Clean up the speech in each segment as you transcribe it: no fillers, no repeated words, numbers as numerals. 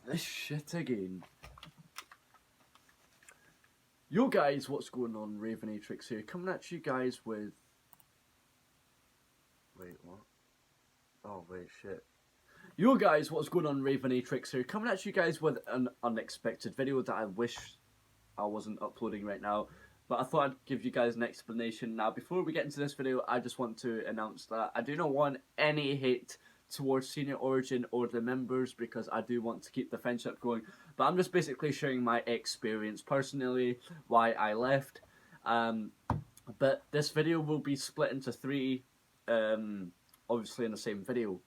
This shit again. Yo guys, what's going on? Ravenatrix here, coming at you guys with... Wait, what? Oh, wait, shit. Yo guys, what's going on? Ravenatrix here, coming at you guys with an unexpected video that I wish I wasn't uploading right now. But I thought I'd give you guys an explanation. Now, before we get into this video, I just want to announce that I do not want any hate towards Senior Origin or the members, because I do want to keep the friendship going. But I'm just basically sharing my experience personally, why I left. But this video will be split into three, obviously in the same video.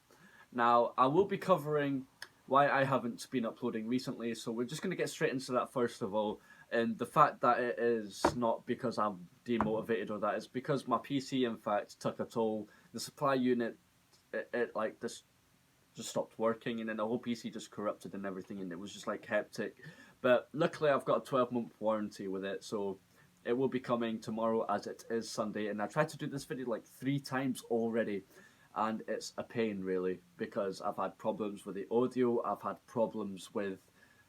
Now, I will be covering why I haven't been uploading recently, so we're just going to get straight into that first of all. And the fact that it is not because I'm demotivated or that, it's because my PC in fact took a toll. The supply unit, it like this just stopped working, and then the whole PC just corrupted and everything, and it was just like hectic. But luckily I've got a 12-month warranty with it, so it will be coming tomorrow as it is Sunday. And I tried to do this video like 3 times already, and it's a pain really, because I've had problems with the audio, I've had problems with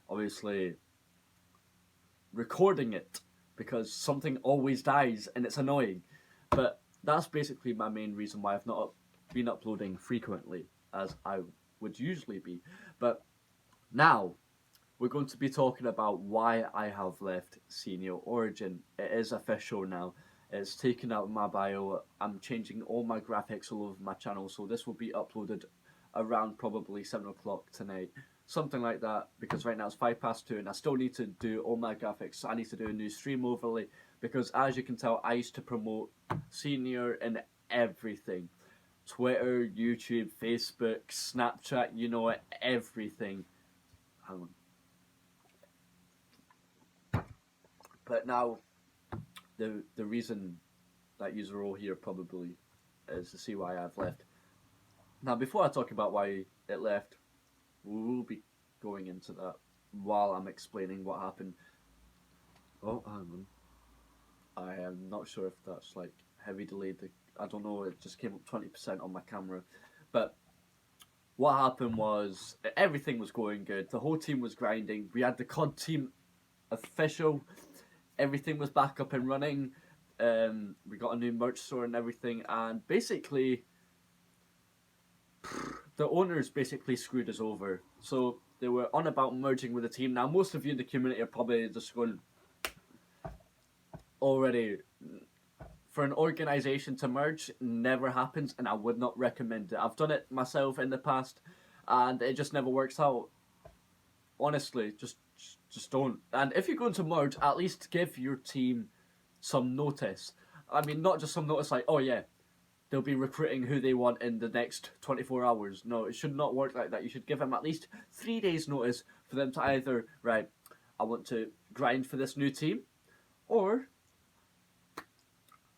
obviously recording it, because something always dies and it's annoying. But that's basically my main reason why I've not been uploading frequently as I would usually be. But now we're going to be talking about why I have left Senior Origin. It is official now. It's taken out of my bio. I'm changing all my graphics all over my channel, so this will be uploaded around probably 7 o'clock tonight. Something like that, because right now it's 2:05 and I still need to do all my graphics. I need to do a new stream overlay, because as you can tell, I used to promote Senior in everything. Twitter, YouTube, Facebook, Snapchat, you know it, everything. Hang on. But now, the reason that you're all here probably is to see why I've left. Now, before I talk about why it left, we'll be going into that while I'm explaining what happened. Oh, hang on. I am not sure if that's like heavy delayed. I don't know, it just came up 20% on my camera. But what happened was, everything was going good. The whole team was grinding. We had the COD team official. Everything was back up and running. We got a new merch store and everything. And basically, the owners basically screwed us over. So they were on about merging with the team. Now, most of you in the community are probably just going, already, for an organisation to merge, never happens, and I would not recommend it. I've done it myself in the past, and it just never works out. Honestly, just don't. And if you're going to merge, at least give your team some notice. I mean, not just some notice like, oh yeah, they'll be recruiting who they want in the next 24 hours. No, it should not work like that. You should give them at least 3 days notice for them to either, right, I want to grind for this new team, or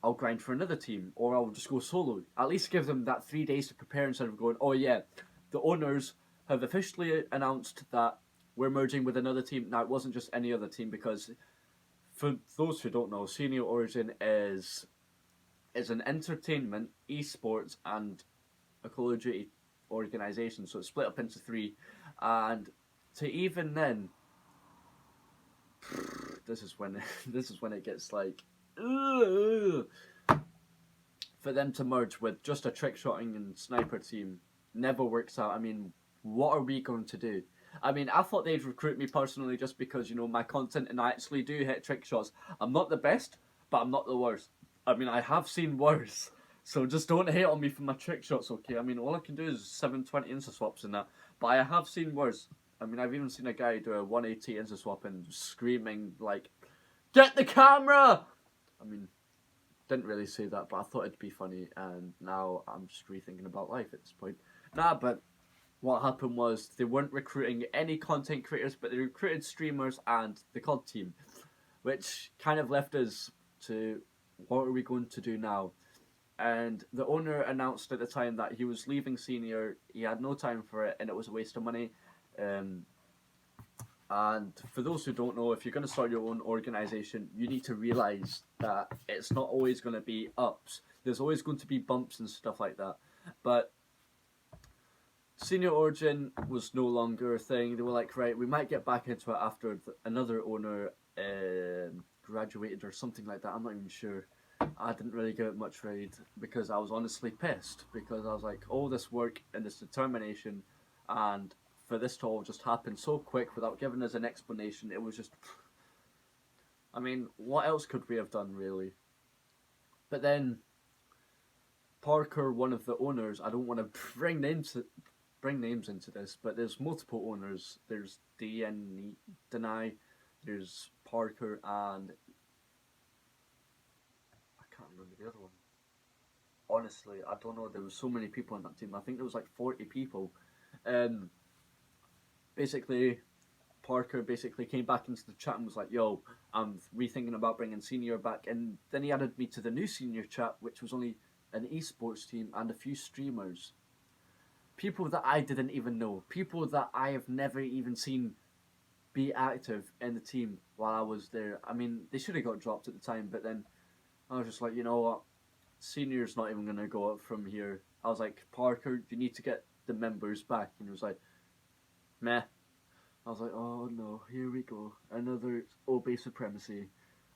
I'll grind for another team, or I'll just go solo. At least give them that 3 days to prepare, instead of going, oh yeah, the owners have officially announced that we're merging with another team. Now, it wasn't just any other team, because for those who don't know, Senior Origin is an entertainment, esports, and a Call of Duty organisation. So it's split up into 3. And to even then, this is when it gets like, ugh. For them to merge with just a trick shotting and sniper team never works out. I mean, what are we going to do? I mean, I thought they'd recruit me personally just because, you know, my content, and I actually do hit trick shots. I'm not the best, but I'm not the worst. I mean, I have seen worse, so just don't hate on me for my trick shots, okay? I mean, all I can do is 720 insta swaps and that, but I have seen worse. I mean, I've even seen a guy do a 180 insta swap and screaming like, "Get the camera!" I mean, didn't really say that, but I thought it'd be funny, and now I'm just rethinking about life at this point. Nah, but what happened was, they weren't recruiting any content creators, but they recruited streamers and the COD team, which kind of left us to, what are we going to do now? And the owner announced at the time that he was leaving Senior. He had no time for it, and it was a waste of money. And for those who don't know, if you're going to start your own organisation, you need to realise that it's not always going to be ups. There's always going to be bumps and stuff like that. But Senior Origin was no longer a thing. They were like, right, we might get back into it after another owner graduated or something like that. I'm not even sure. I didn't really give it much read because I was honestly pissed because I was like, all this work and this determination, and for this to all just happen so quick without giving us an explanation, it was just. I mean, what else could we have done really? But then Parker, one of the owners, I don't want to bring names into this, but there's multiple owners. There's Denai, there's Parker, and I can't remember the other one. Honestly, I don't know. There was so many people on that team. I think there was like 40 people. Basically, Parker basically came back into the chat and was like, "Yo, I'm rethinking about bringing Senior back." And then he added me to the new Senior chat, which was only an esports team and a few streamers. People that I didn't even know. People that I have never even seen be active in the team while I was there. I mean, they should have got dropped at the time, but then I was just like, you know what? Senior's not even going to go up from here. I was like, Parker, you need to get the members back. And he was like, meh. I was like, oh no, here we go. Another Obey Supremacy.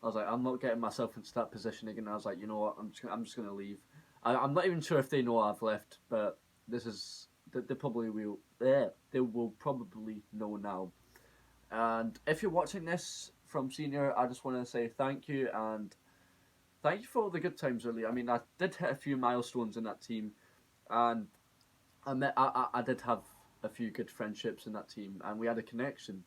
I was like, I'm not getting myself into that position again. I was like, you know what? I'm just going to leave. I'm not even sure if they know I've left, but this is they probably will. They will probably know now. And if you're watching this from Senior, I just want to say thank you and thank you for all the good times. Really, I mean, I did hit a few milestones in that team, and I did have a few good friendships in that team, and we had a connection.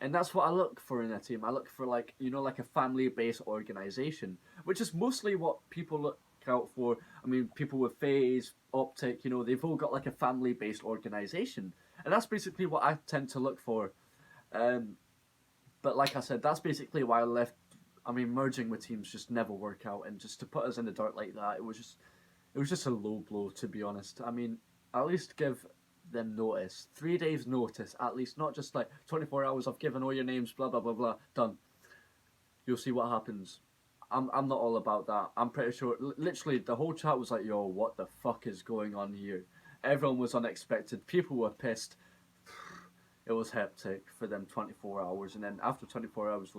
And that's what I look for in a team. I look for like like a family-based organization, which is mostly what people look out for. I mean, people with FaZe, Optic, they've all got like a family-based organization, and that's basically what I tend to look for. But like I said, that's basically why I left. I mean, merging with teams just never work out, and just to put us in the dirt like that, it was just a low blow, to be honest. I mean, at least give them notice, 3 days notice at least, not just like 24 hours. I've given all your names, blah blah blah blah, done. You'll see what happens. I'm not all about that. I'm pretty sure. Literally, the whole chat was like, "Yo, what the fuck is going on here?" Everyone was unexpected. People were pissed. It was hectic for them 24 hours, and then after 24 hours,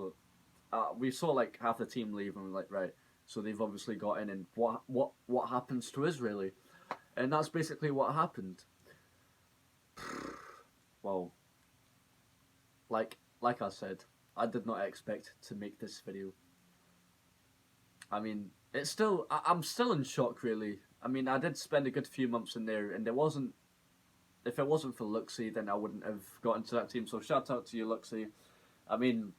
we saw like half the team leave, and we're like, right, so they've obviously got in, and what happens to us really? And that's basically what happened. Well, like I said, I did not expect to make this video. I mean, I'm still in shock really. I mean, I did spend a good few months in there, and if it wasn't for Luxy, then I wouldn't have got into that team. So shout out to you, Luxy. I mean,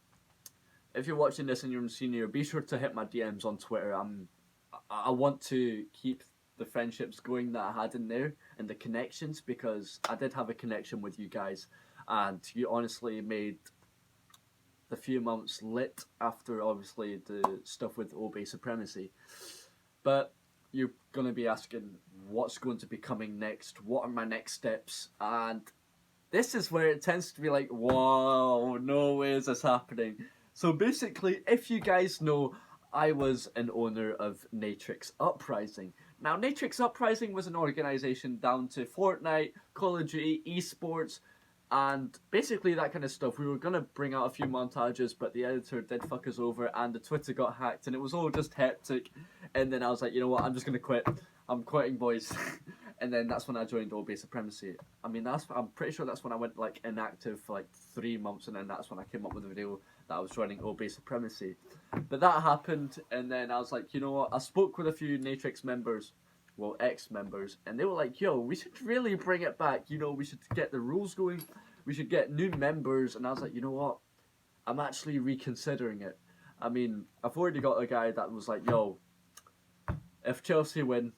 if you're watching this and you're in Senior, be sure to hit my DMs on Twitter. I want to keep the friendships going that I had in there and the connections, because I did have a connection with you guys, and you honestly made the few months lit after obviously the stuff with Obey Supremacy. But you're going to be asking what's going to be coming next, what are my next steps, and this is where it tends to be like, whoa, no way is this happening. So basically, if you guys know, I was an owner of Natrix Uprising. Now, Natrix Uprising was an organization down to Fortnite, Call of Duty, esports, and basically that kind of stuff. We were going to bring out a few montages, but the editor did fuck us over, and the Twitter got hacked, and it was all just hectic. And then I was like, you know what, I'm just going to quit. I'm quitting, boys. And then that's when I joined Obey Supremacy. I mean, I'm pretty sure that's when I went like inactive for like 3 months, and then that's when I came up with the video that I was joining Obey Supremacy. But that happened, and then I was like, you know what? I spoke with a few Natrix members, well, ex-members, and they were like, yo, we should really bring it back. We should get the rules going. We should get new members. And I was like, you know what? I'm actually reconsidering it. I mean, I've already got a guy that was like, yo, if Chelsea win,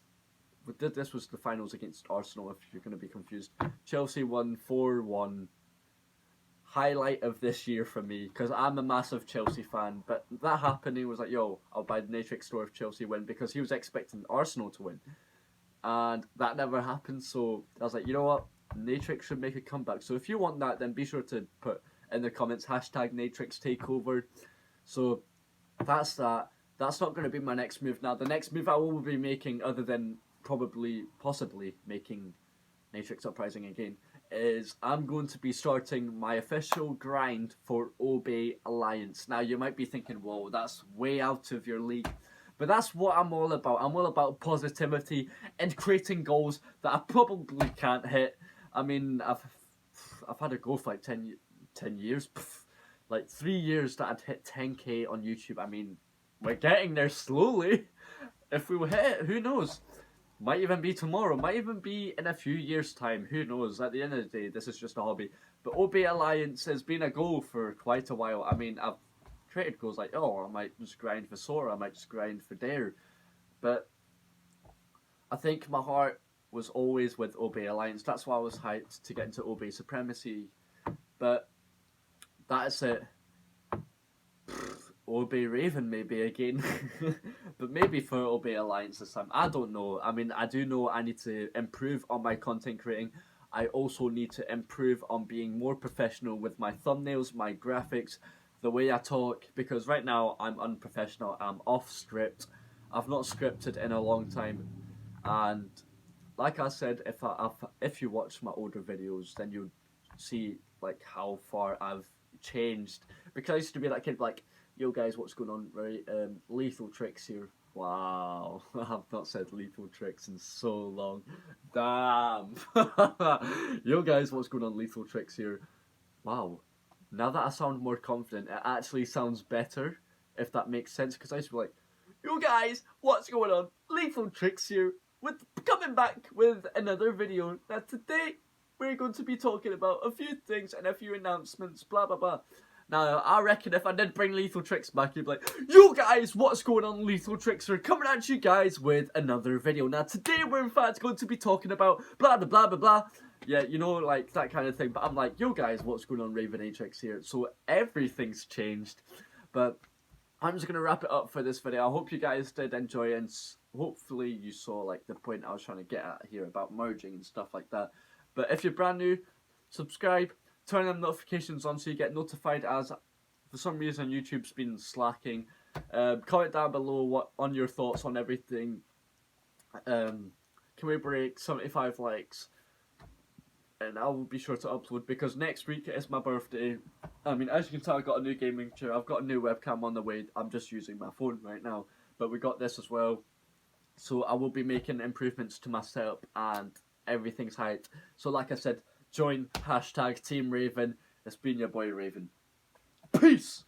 this was the finals against Arsenal, if you're going to be confused. Chelsea won 4-1. Highlight of this year for me, because I'm a massive Chelsea fan. But that happened, he was like, yo, I'll buy the Natrix store if Chelsea win, because he was expecting Arsenal to win. And that never happened, so I was like, you know what? Natrix should make a comeback. So if you want that, then be sure to put in the comments #Natrix Takeover. So that's that. That's not going to be my next move. Now, the next move I will be making, other than possibly making Natrix Uprising again, is I'm going to be starting my official grind for Obey Alliance. Now, you might be thinking, whoa, that's way out of your league. But that's what I'm all about. I'm all about positivity and creating goals that I probably can't hit. I mean, I've had a goal for like 10 years. Like 3 years that I'd hit 10k on YouTube. I mean, we're getting there slowly. If we hit it, who knows? Might even be tomorrow, might even be in a few years' time, who knows? At the end of the day, this is just a hobby. But Obey Alliance has been a goal for quite a while. I mean, I've created goals like, oh, I might just grind for Sora, I might just grind for Dare. But I think my heart was always with Obey Alliance. That's why I was hyped to get into Obey Supremacy. But that is it. Obey Raven maybe again. But maybe for Obey Alliance this time. I don't know. I mean, I do know I need to improve on my content creating. I also need to improve on being more professional with my thumbnails, my graphics, the way I talk. Because right now I'm unprofessional. I'm off script. I've not scripted in a long time. And like I said, if you watch my older videos, then you'll see like how far I've changed. Because I used to be that kid like, yo guys, what's going on, right? Lethal Tricks here. Wow, I've not said Lethal Tricks in so long. Damn. Yo guys, what's going on? Lethal Tricks here. Wow, now that I sound more confident, it actually sounds better, if that makes sense. Because I used to be like, yo guys, what's going on? Lethal Tricks here, with coming back with another video. Now today, we're going to be talking about a few things and a few announcements, blah blah blah. Now, I reckon if I did bring Lethal Tricks back, you'd be like, yo guys, what's going on? Lethal Tricks are coming at you guys with another video. Now, today we're in fact going to be talking about blah blah blah blah blah. Yeah, you know, like that kind of thing. But I'm like, yo guys, what's going on? Raven Atrix here. So everything's changed. But I'm just going to wrap it up for this video. I hope you guys did enjoy, and hopefully you saw like the point I was trying to get at here about merging and stuff like that. But if you're brand new, subscribe. Turn them notifications on so you get notified, as for some reason YouTube's been slacking. Comment down below what on your thoughts on everything. Can we break 75 likes? And I will be sure to upload, because next week is my birthday. I mean, as you can tell, I got a new gaming chair. I've got a new webcam on the way. I'm just using my phone right now. But we got this as well. So I will be making improvements to my setup and everything's hyped. So like I said, join #Team Raven. It's been your boy Raven. Peace!